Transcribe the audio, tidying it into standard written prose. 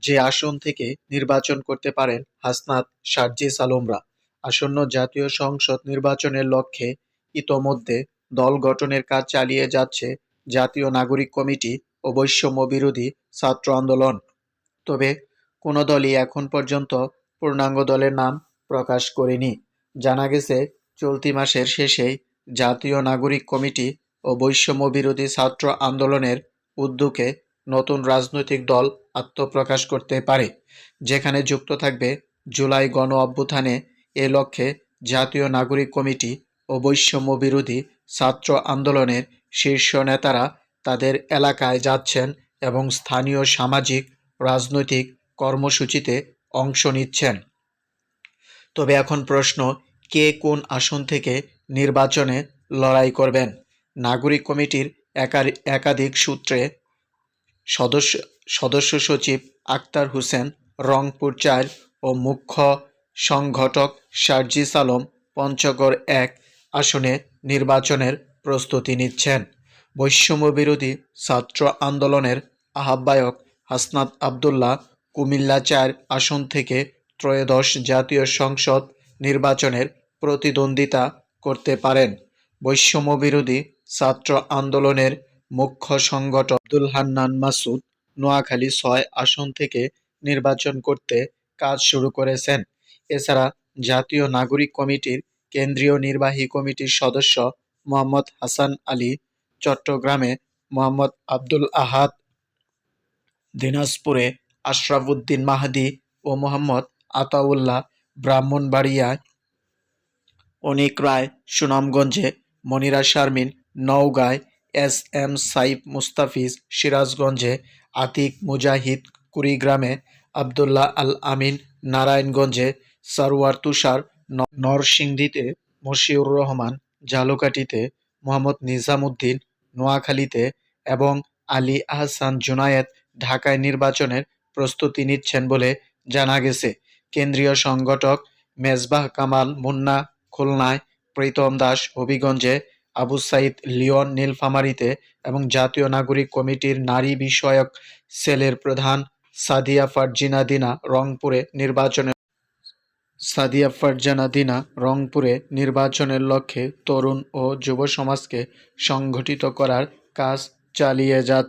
যে আসন থেকে নির্বাচন করতে পারেন হাসনাত সার্জিস আলমরা। আসন্ন জাতীয় সংসদ নির্বাচনের লক্ষ্যে ইতোমধ্যে দল গঠনের কাজ চালিয়ে যাচ্ছে জাতীয় নাগরিক কমিটি ও বৈষম্য বিরোধী ছাত্র আন্দোলন। তবে কোনো দলই এখন পর্যন্ত পূর্ণাঙ্গ দলের নাম প্রকাশ করেনি। জানা গেছে, চলতি মাসের শেষেই জাতীয় নাগরিক কমিটি ও বৈষম্য বিরোধী ছাত্র আন্দোলনের উদ্যোগে নতুন রাজনৈতিক দল আত্মপ্রকাশ করতে পারে, যেখানে যুক্ত থাকবে জুলাই গণ অভ্যুত্থানে। এ লক্ষ্যে জাতীয় নাগরিক কমিটি ও বৈষম্য বিরোধী ছাত্র আন্দোলনের শীর্ষ নেতারা তাদের এলাকায় যাচ্ছেন এবং স্থানীয় সামাজিক রাজনৈতিক কর্মসূচিতে অংশ নিচ্ছেন। তবে এখন প্রশ্ন, কে কোন আসন থেকে নির্বাচনে লড়াই করবেন? নাগরিক কমিটির একাধিক সূত্রে সদস্য সদস্য সচিব আক্তার হোসেন রংপুর ৪ ও মুখ্য সংগঠক সার্জিস আলম পঞ্চগড় ১ আসনে নির্বাচনের প্রস্তুতি নিচ্ছেন। বৈষম্য বিরোধী ছাত্র আন্দোলনের আহ্বায়ক হাসনাত আবদুল্লাহ কুমিল্লা ৪ আসন থেকে ত্রয়োদশ জাতীয় সংসদ নির্বাচনের প্রতিদ্বন্দ্বিতা করতে পারেন। বৈষম্য বিরোধী ছাত্র আন্দোলনের মুখ্য সংগঠক আব্দুল হান্নান মাসুদ নোয়াখালী ৬ আসন থেকে নির্বাচন করতে কাজ শুরু করেছেন। এছাড়া জাতীয় নাগরিক কমিটির কেন্দ্রীয় নির্বাহী কমিটির সদস্য মোহাম্মদ হাসান আলী চট্টগ্রামে, মোহাম্মদ আব্দুল আহাদ দিনাজপুরে, আশরাফ উদ্দিন মাহদি ও মোহাম্মদ আতাউল্লাহ ব্রাহ্মণবাড়িয়ায়, অনিক রায় সুনামগঞ্জে, মনিরা শারমিন নওগাঁয়, এস এম সাইফ মুস্তাফিজ সিরাজগঞ্জে, আতিক মুজাহিদ কুড়িগ্রামে, আবদুল্লাহ আল আমিন নারায়ণগঞ্জে, সারওয়ার তুষার নরসিংদীতে, মশিউর রহমান ঝালকাঠিতে, মোহাম্মদ নিজামুদ্দিন নোয়াখালীতে এবং আলী আহসান জুনায়েদ ঢাকায় নির্বাচনের প্রস্তুতি নিচ্ছেন বলে জানা গেছে। কেন্দ্রীয় সংগঠক মেজবাহ কামাল মুন্না খুলনায়, প্রীতম দাস হবিগঞ্জে, আবু সাইদ লিওন নীলফামারীতে এবং জাতীয় নাগরিক কমিটির নারী বিষয়ক সেলের প্রধান সাদিয়া ফারজানা রংপুরে নির্বাচনের লক্ষ্যে তরুণ ও যুব সমাজকে সংগঠিত করার কাজ চালিয়ে যাচ্ছে।